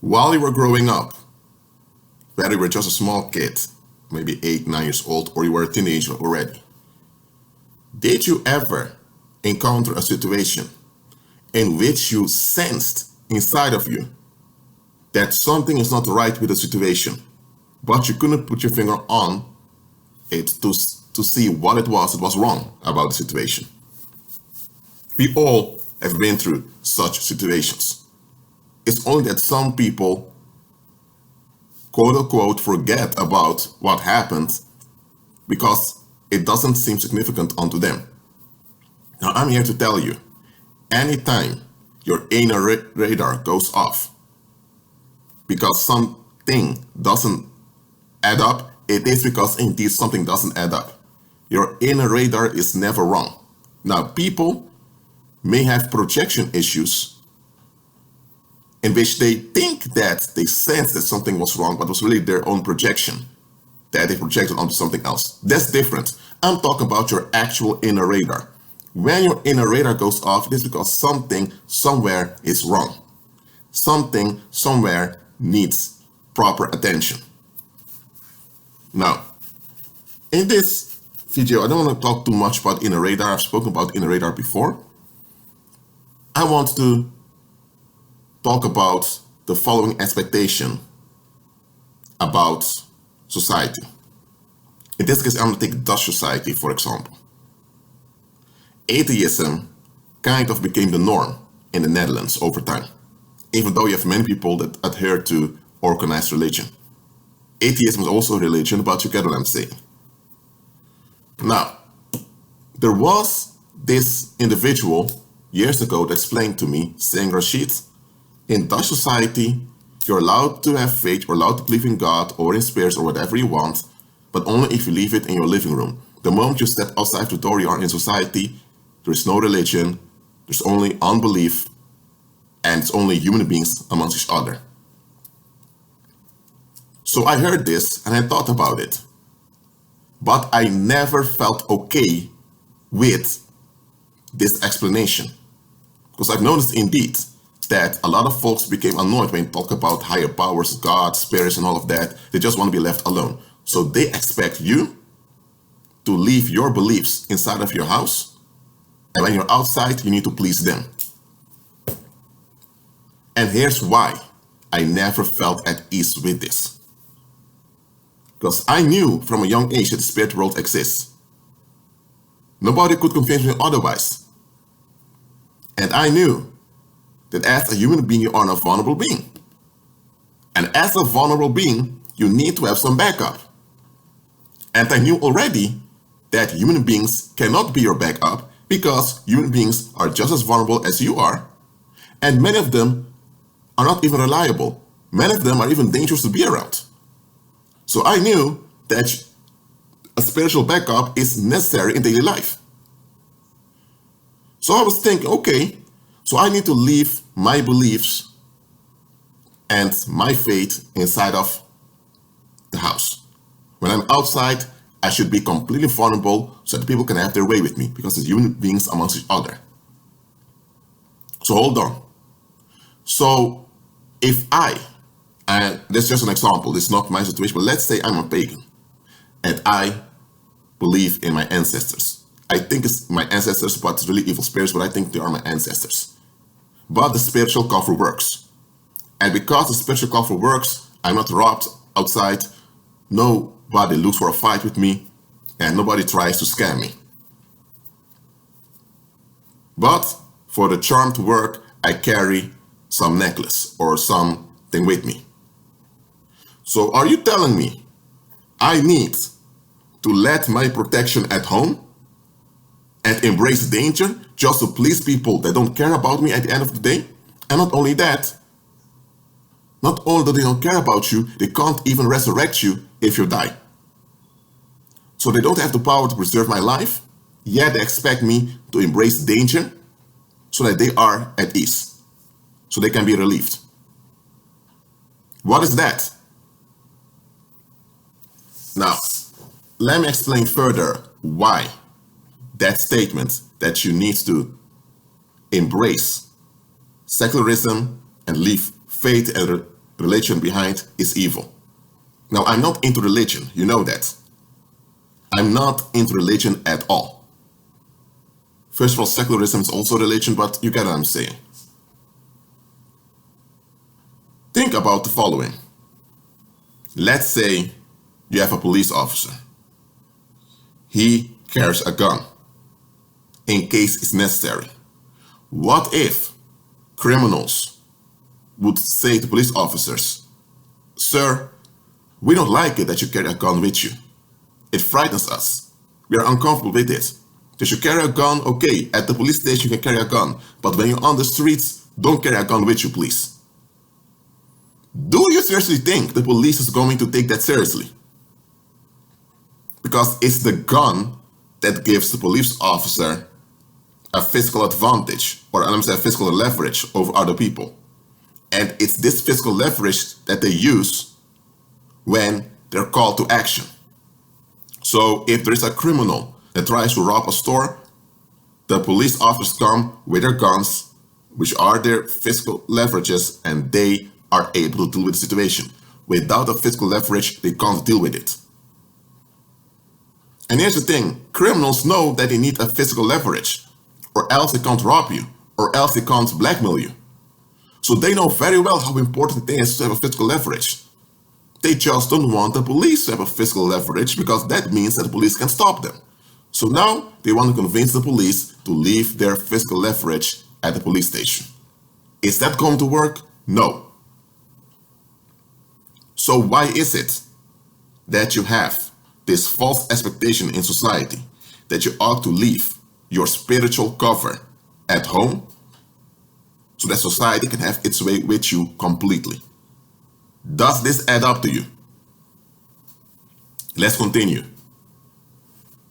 While you were growing up, whether you were just a small kid, maybe 8, 9 years old, or you were a teenager already, did you ever encounter a situation in which you sensed inside of you that something is not right with the situation, but you couldn't put your finger on it to see what it was wrong about the situation? We all have been through such situations. It's only that some people, quote unquote, forget about what happened because it doesn't seem significant unto them. Now, I'm here to tell you, anytime your inner radar goes off because something doesn't add up, it is because indeed something doesn't add up. Your inner radar is never wrong. Now, people may have projection issues in which they think that they sense that something was wrong, but it was really their own projection that they projected onto something else. That's different. I'm talking about your actual inner radar. When your inner radar goes off, it is because something somewhere is wrong. Something somewhere needs proper attention. Now, in this video, I don't want to talk too much about inner radar. I've spoken about inner radar before. I want to talk about the following expectation about society. In this case, I'm going to take Dutch society, for example. Atheism kind of became the norm in the Netherlands over time, even though you have many people that adhere to organized religion. Atheism is also a religion, but you get what I'm saying. Now, there was this individual years ago that explained to me, saying, Rashid, in Dutch society, you're allowed to have faith, you're allowed to believe in God or in spirits or whatever you want, but only if you leave it in your living room. The moment you step outside the door, you are in society, there is no religion, there's only unbelief, and it's only human beings amongst each other. So I heard this and I thought about it, but I never felt okay with this explanation, because I've noticed indeed that a lot of folks became annoyed when you talk about higher powers, God, spirits, and all of that. They just want to be left alone. So they expect you to leave your beliefs inside of your house, and when you're outside, you need to please them. And here's why I never felt at ease with this. Because I knew from a young age that the spirit world exists. Nobody could convince me otherwise. And I knew that as a human being, you are a vulnerable being. And as a vulnerable being, you need to have some backup. And I knew already that human beings cannot be your backup because human beings are just as vulnerable as you are. And many of them are not even reliable. Many of them are even dangerous to be around. So I knew that a spiritual backup is necessary in daily life. So I was thinking, okay, so I need to leave my beliefs and my faith inside of the house. When I'm outside, I should be completely vulnerable so that people can have their way with me, because it's human beings amongst each other. So hold on. So if and this is just an example, this is not my situation, but let's say I'm a pagan and I believe in my ancestors. I think it's my ancestors, but it's really evil spirits, but I think they are my ancestors. But the spiritual cover works. And because the spiritual cover works, I'm not robbed outside, nobody looks for a fight with me, and nobody tries to scam me. But for the charm to work, I carry some necklace or something with me. So are you telling me I need to let my protection at home and embrace danger just to please people that don't care about me at the end of the day? And not only that, not only do they don't care about you, they can't even resurrect you if you die. So they don't have the power to preserve my life, yet they expect me to embrace danger so that they are at ease, so they can be relieved. What is that? Now, let me explain further why that statement that you need to embrace secularism and leave faith and religion behind is evil. Now, I'm not into religion, you know that. I'm not into religion at all. First of all, secularism is also religion, but you get what I'm saying. Think about the following. Let's say you have a police officer. He carries a gun in case it's necessary. What if criminals would say to police officers, "Sir, we don't like it that you carry a gun with you. It frightens us. We are uncomfortable with it. If you carry a gun, okay, at the police station you can carry a gun, but when you're on the streets, don't carry a gun with you, please." Do you seriously think the police is going to take that seriously? Because it's the gun that gives the police officer a physical advantage, or I'm saying physical leverage over other people. And it's this physical leverage that they use when they're called to action. So if there is a criminal that tries to rob a store, the police officers come with their guns, which are their physical leverages, and they are able to deal with the situation. Without a physical leverage, they can't deal with it. And here's the thing, criminals know that they need a physical leverage, or else they can't rob you, or else they can't blackmail you. So they know very well how important it is to have a physical leverage. They just don't want the police to have a physical leverage because that means that the police can stop them. So now they want to convince the police to leave their physical leverage at the police station. Is that going to work? No. So why is it that you have this false expectation in society that you ought to leave your spiritual cover at home so that society can have its way with you completely? Does this add up to you? Let's continue.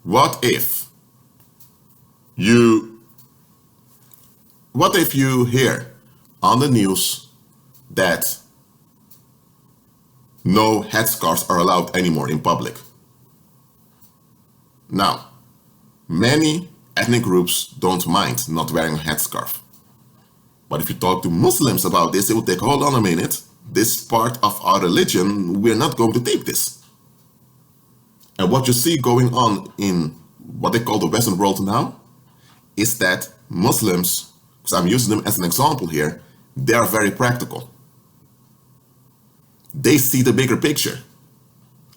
What if you hear on the news that no headscarves are allowed anymore in public? Now, many ethnic groups don't mind not wearing a headscarf. But if you talk to Muslims about this, they will take, hold on a minute, this part of our religion, we're not going to take this. And what you see going on in what they call the Western world now is that Muslims, because I'm using them as an example here, they are very practical. They see the bigger picture.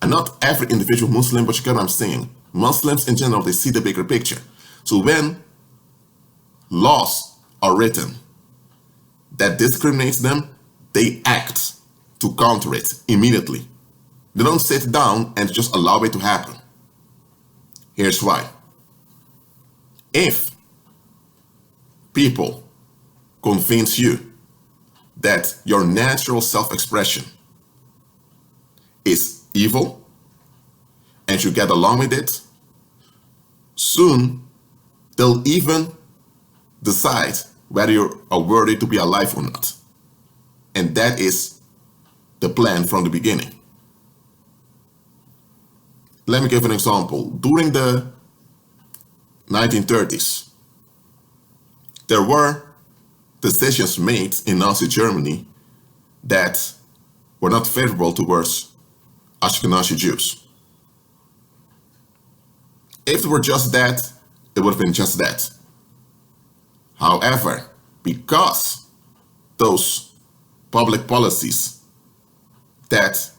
And not every individual Muslim, but you get what I'm saying. Muslims in general, they see the bigger picture. So when laws are written that discriminates them, they act to counter it immediately. They don't sit down and just allow it to happen. Here's why. If people convince you that your natural self-expression is evil and you get along with it, soon they'll even decide whether you are worthy to be alive or not. And that is the plan from the beginning. Let me give an example. During the 1930s, there were decisions made in Nazi Germany that were not favorable towards Ashkenazi Jews. If it were just that, it would have been just that. However, because those public policies that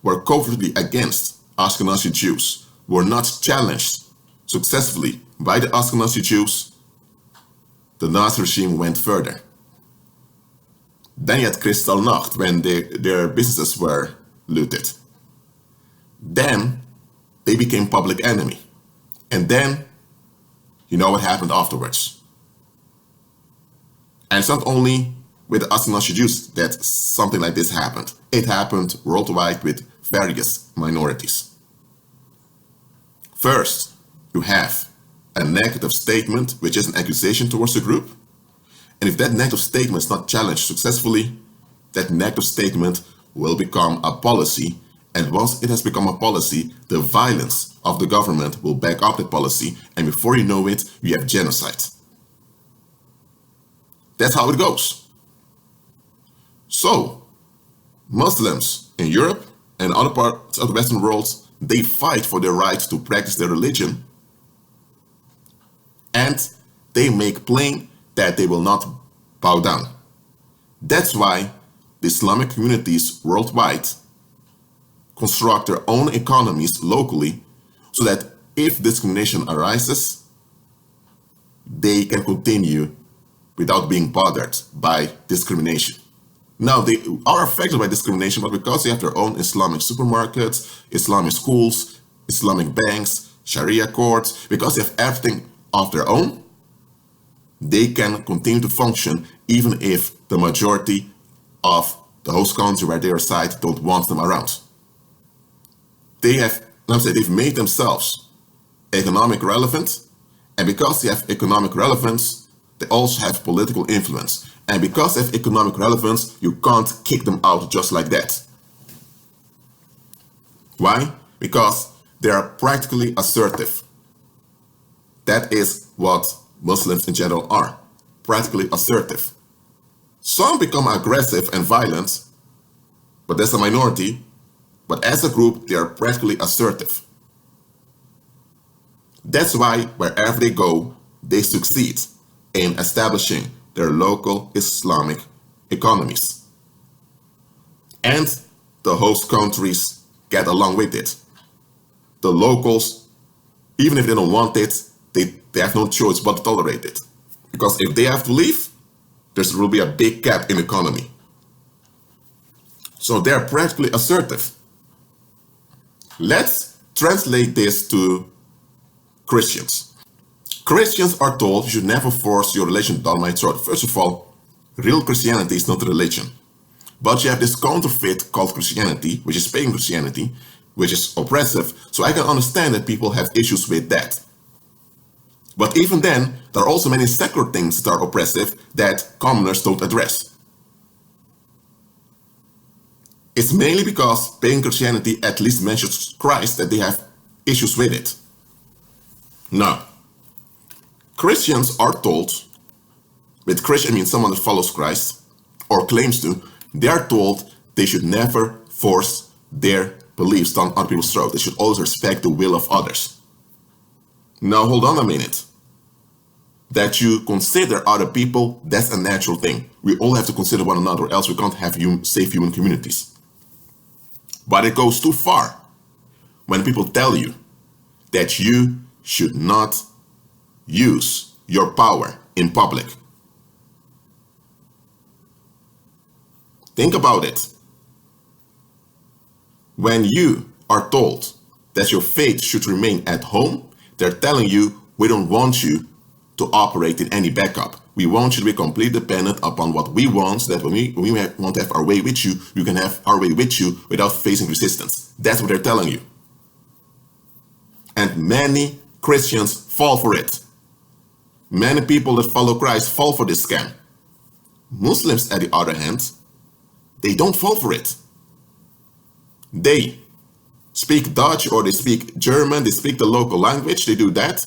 were covertly against Ashkenazi Jews were not challenged successfully by the Ashkenazi Jews, the Nazi regime went further. Then you had Kristallnacht, when their businesses were looted. Then they became public enemy. And then, you know what happened afterwards. And it's not only with the Ashkenazi Jews that something like this happened. It happened worldwide with various minorities. First, you have a negative statement, which is an accusation towards the group. And if that negative statement is not challenged successfully, that negative statement will become a policy. And once it has become a policy, the violence of the government will back up that policy. And before you know it, you have genocide. That's how it goes. So, Muslims in Europe and other parts of the Western world, they fight for their right to practice their religion, and they make plain that they will not bow down. That's why the Islamic communities worldwide construct their own economies locally, so that if discrimination arises, they can continue without being bothered by discrimination. Now, they are affected by discrimination, but because they have their own Islamic supermarkets, Islamic schools, Islamic banks, Sharia courts, because they have everything of their own, they can continue to function even if the majority of the host country where they reside don't want them around. They've made themselves economic relevant, and because they have economic relevance, they also have political influence. And because they have economic relevance, you can't kick them out just like that. Why? Because they are practically assertive. That is what Muslims in general are, practically assertive. Some become aggressive and violent, but that's a minority. But as a group, they are practically assertive. That's why wherever they go, they succeed in establishing their local Islamic economies. And the host countries get along with it. The locals, even if they don't want it, they have no choice but to tolerate it. Because if they have to leave, there will be a big gap in the economy. So they're practically assertive. Let's translate this to Christians. Christians are told you should never force your religion down my throat. First of all, real Christianity is not a religion. But you have this counterfeit called Christianity, which is pagan Christianity, which is oppressive. So I can understand that people have issues with that. But even then, there are also many secular things that are oppressive that commoners don't address. It's mainly because pagan Christianity at least mentions Christ that they have issues with it. Now, Christians are told, with Christian I mean someone that follows Christ or claims to, they are told they should never force their beliefs down other people's throat. They should always respect the will of others. Now hold on a minute. That you consider other people, that's a natural thing. We all have to consider one another, or else we can't have safe human communities. But it goes too far when people tell you that you should not use your power in public. Think about it. When you are told that your faith should remain at home, they're telling you, we don't want you to operate in any backup. We want you to be completely dependent upon what we want, so that when we want to have our way with you, you can have our way with you without facing resistance. That's what they're telling you. And many Christians fall for it. Many people that follow Christ fall for this scam. Muslims, at the other hand, they don't fall for it. They speak Dutch or they speak German, they speak the local language, they do that.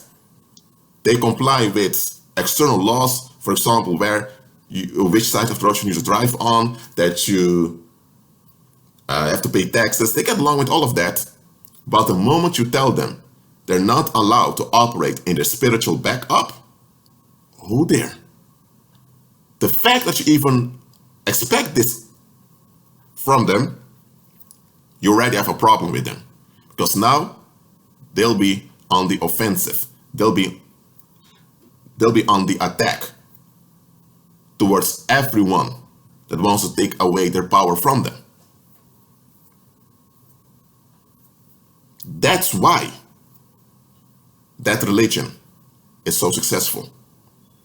They comply with external laws, for example, which side of the road you need to drive on, that you have to pay taxes. They get along with all of that. But the moment you tell them they're not allowed to operate in their spiritual backup, oh dear. The fact that you even expect this from them, you already have a problem with them. Because now they'll be on the offensive. They'll be on the attack towards everyone that wants to take away their power from them. That's why that religion is so successful.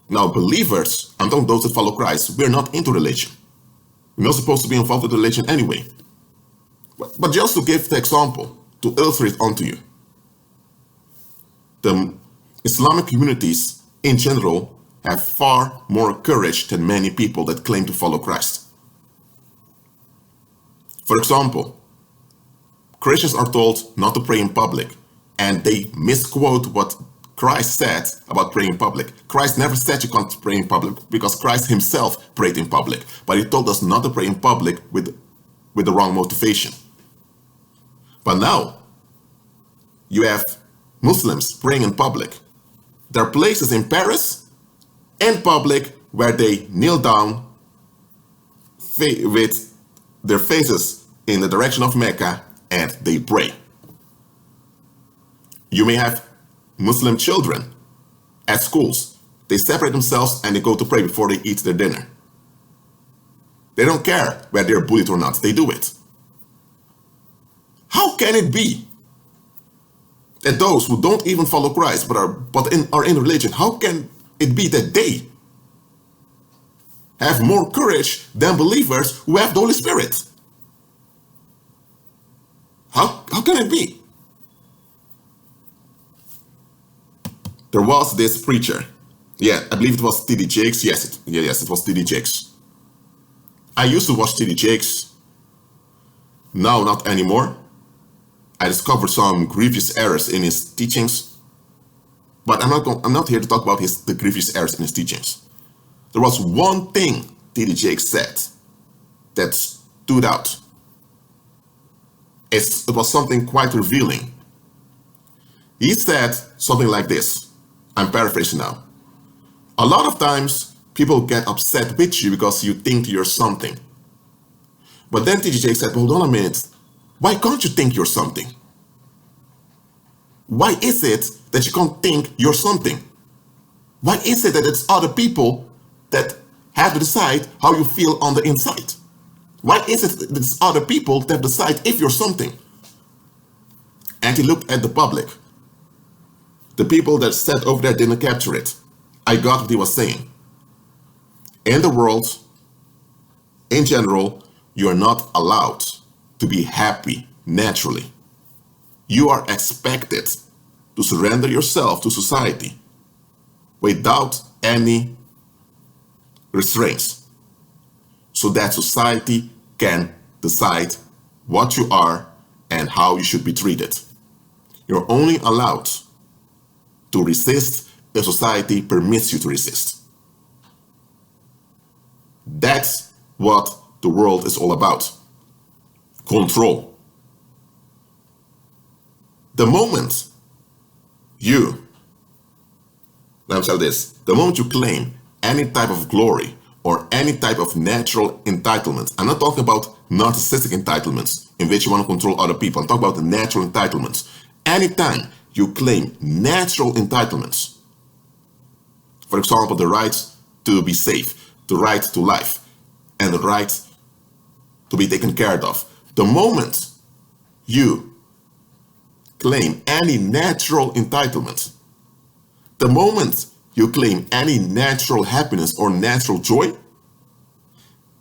Now, believers, and those that follow Christ, we're not into religion. We're not supposed to be involved with religion anyway. But just to give the example, to illustrate onto you, the Islamic communities in general have far more courage than many people that claim to follow Christ. For example, Christians are told not to pray in public, and they misquote what Christ said about praying in public. Christ never said you can't pray in public, because Christ himself prayed in public, but he told us not to pray in public with with the wrong motivation. But now, you have Muslims praying in public. There are places in Paris, in public, where they kneel down with their faces in the direction of Mecca and they pray. You may have Muslim children at schools. They separate themselves and they go to pray before they eat their dinner. They don't care whether they're bullied or not. They do it. How can it be that those who don't even follow Christ but are in religion, how can it be that they have more courage than believers who have the Holy Spirit? How can it be? There was this preacher. Yeah, I believe it was T.D. Jakes. Yes, it was T.D. Jakes. I used to watch T.D. Jakes. Now, not anymore. I discovered some grievous errors in his teachings. But I'm not here to talk about the grievous errors in his teachings. There was one thing T.D. Jakes said that stood out. It was something quite revealing. He said something like this. I'm paraphrasing now. A lot of times, people get upset with you because you think you're something. But then T.D. Jakes said, hold on a minute. Why can't you think you're something? Why is it that you can't think you're something? Why is it that it's other people that have to decide how you feel on the inside? Why is it that it's other people that decide if you're something? And he looked at the public. The people that sat over there didn't capture it. I got what he was saying. In the world, in general, you are not allowed to be happy naturally. You are expected to surrender yourself to society without any restraints, so that society can decide what you are and how you should be treated. You're only allowed to resist if society permits you to resist. That's what the world is all about. Control. The moment the moment you claim any type of glory or any type of natural entitlement, I'm not talking about narcissistic entitlements in which you want to control other people. I'm talking about the natural entitlements. Anytime you claim natural entitlements, for example, the right to be safe, the right to life, and the right to be taken care of, the moment you claim any natural entitlement, the moment you claim any natural happiness or natural joy,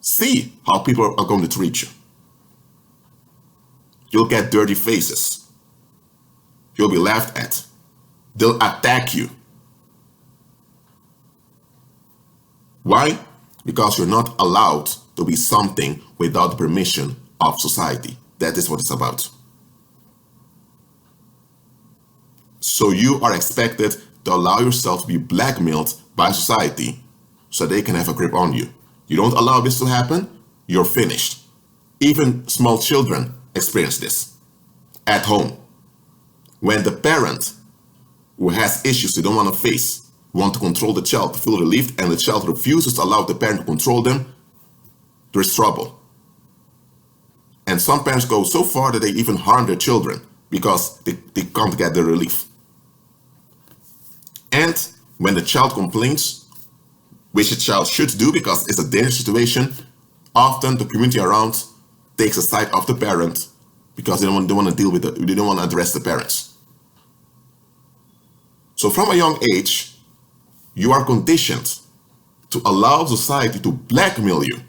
see how people are going to treat you. You'll get dirty faces. You'll be laughed at. They'll attack you. Why? Because you're not allowed to be something without the permission of society. That is what it's about. So you are expected to allow yourself to be blackmailed by society so they can have a grip on you. You don't allow this to happen, you're finished. Even small children experience this at home. When the parent who has issues they don't want to face, want to control the child to feel relieved, and the child refuses to allow the parent to control them, there's trouble. And some parents go so far that they even harm their children because they can't get the relief. And when the child complains, which a child should do because it's a dangerous situation, often the community around takes a side of the parent because they don't want to deal with it, they don't want to address the parents. So from a young age, you are conditioned to allow society to blackmail you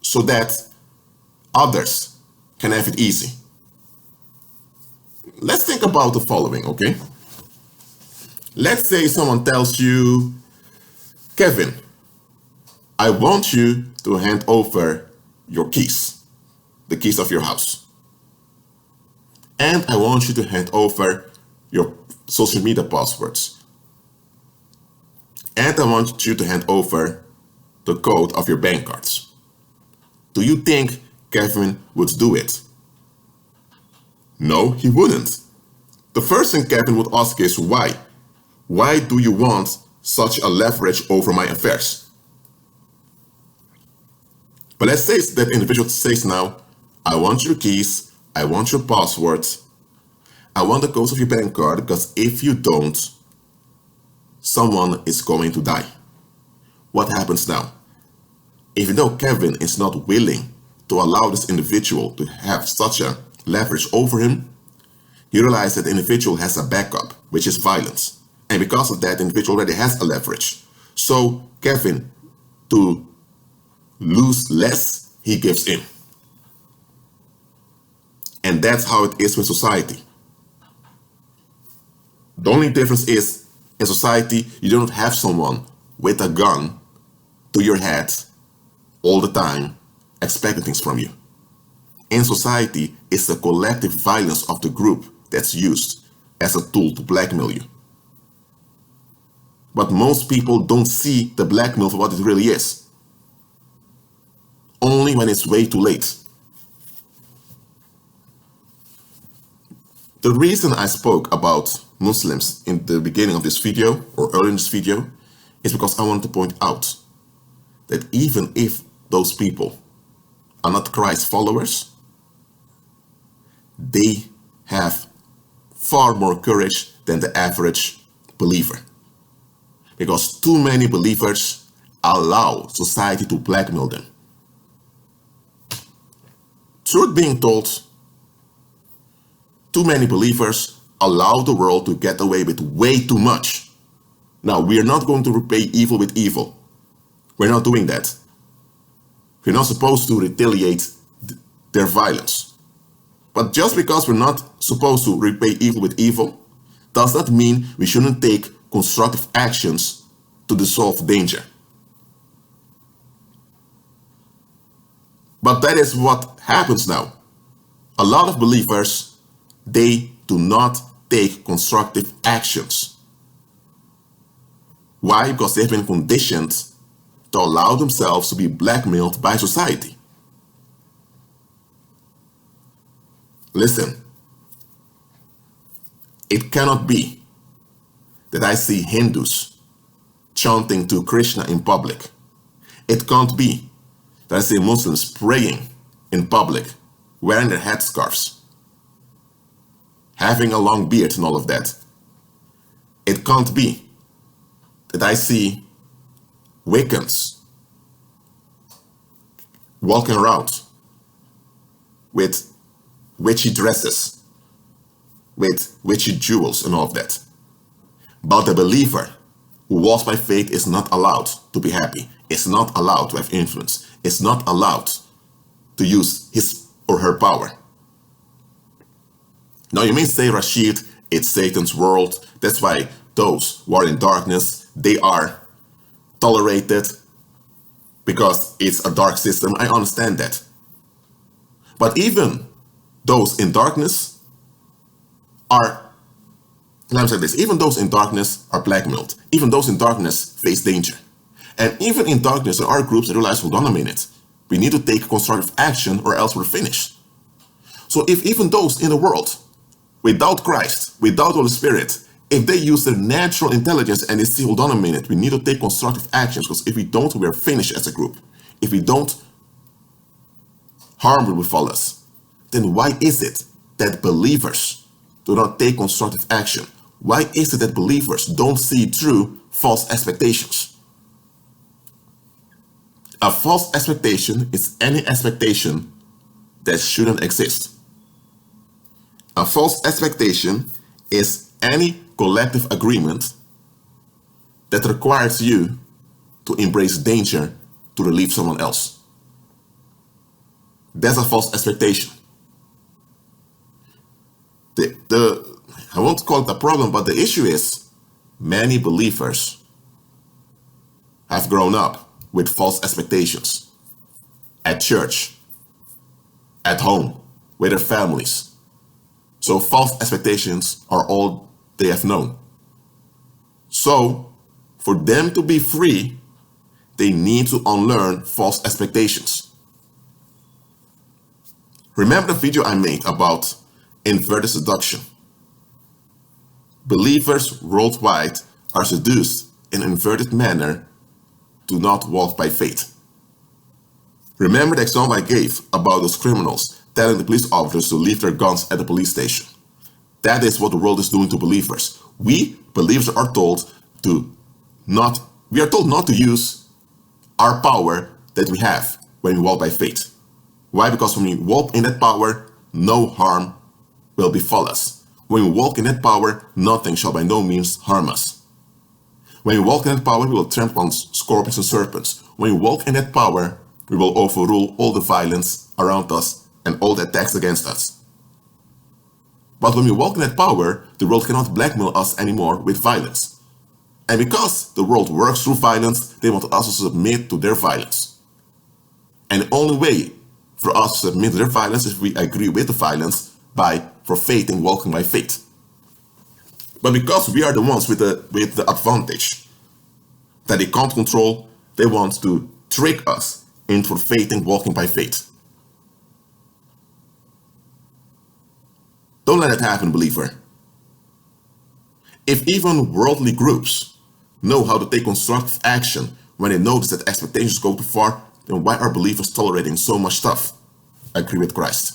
so that others can have it easy. Let's think about the following, okay? Let's say someone tells you, Kevin, I want you to hand over your keys, the keys of your house. And I want you to hand over your social media passwords. And I want you to hand over the code of your bank cards. Do you think Kevin would do it? No, he wouldn't. The first thing Kevin would ask is why? Why do you want such a leverage over my affairs? But let's say that individual says now, I want your keys, I want your password, I want the codes of your bank card, because if you don't, someone is going to die. What happens now? Even though Kevin is not willing to allow this individual to have such a leverage over him, he realized that the individual has a backup, which is violence. And because of that, the individual already has a leverage. So Kevin, to lose less, he gives in. And that's how it is with society. The only difference is, in society, you don't have someone with a gun to your head all the time, expecting things from you. In society, it's the collective violence of the group that's used as a tool to blackmail you. But most people don't see the blackmail for what it really is. Only when it's way too late. The reason I spoke about Muslims in the beginning of this video, or early in this video, is because I want to point out that even if those people are not Christ followers, they have far more courage than the average believer. Because too many believers allow society to blackmail them. Truth being told, too many believers allow the world to get away with way too much. Now, we are not going to repay evil with evil. We're not doing that. We're not supposed to retaliate their violence. But just because we're not supposed to repay evil with evil, does not mean we shouldn't take constructive actions to dissolve danger. But that is what happens now. A lot of believers, they do not take constructive actions. Why? Because they've been conditioned to allow themselves to be blackmailed by society. Listen, it cannot be that I see Hindus chanting to Krishna in public. It can't be that I see Muslims praying in public, wearing their headscarves, having a long beard and all of that. It can't be that I see Wiccans walking around with witchy dresses, with witchy jewels and all of that. But the believer who walks by faith is not allowed to be happy, is not allowed to have influence, is not allowed to use his or her power. Now you may say, Rashid, it's Satan's world. That's why those who are in darkness, they are tolerated because it's a dark system. I understand that. But even those in darkness are, let me say this, even those in darkness are blackmailed. Even those in darkness face danger. And even in darkness, there are groups that realize, hold on a minute, we need to take constructive action or else we're finished. So if even those in the world, without Christ, without Holy Spirit, if they use their natural intelligence and they see, hold on a minute, we need to take constructive actions, because if we don't, we are finished as a group. If we don't, harm will befall us. Then why is it that believers do not take constructive action? Why is it that believers don't see through false expectations? A false expectation is any expectation that shouldn't exist. A false expectation is any collective agreement that requires you to embrace danger to relieve someone else. That's a false expectation. I won't call it a problem, but the issue is many believers have grown up with false expectations at church, at home, with their families. So false expectations are all they have known. So for them to be free, they need to unlearn false expectations. Remember the video I made about inverted seduction? Believers worldwide are seduced in an inverted manner, do not walk by faith. Remember the example I gave about those criminals telling the police officers to leave their guns at the police station? That is what the world is doing to believers. We, believers, are told not to use our power that we have when we walk by faith. Why? Because when we walk in that power, no harm will befall us. When we walk in that power, nothing shall by no means harm us. When we walk in that power, we will trample on scorpions and serpents. When we walk in that power, we will overrule all the violence around us and all the attacks against us. But when we walk in that power, the world cannot blackmail us anymore with violence. And because the world works through violence, they want us to submit to their violence. And the only way for us to submit to their violence is if we agree with the violence by forfeiting walking by faith. But because we are the ones with the advantage that they can't control, they want to trick us into forfeiting walking by faith. Don't let it happen, believer. If even worldly groups know how to take constructive action when they notice that expectations go too far, then why are believers tolerating so much stuff? I agree with Christ.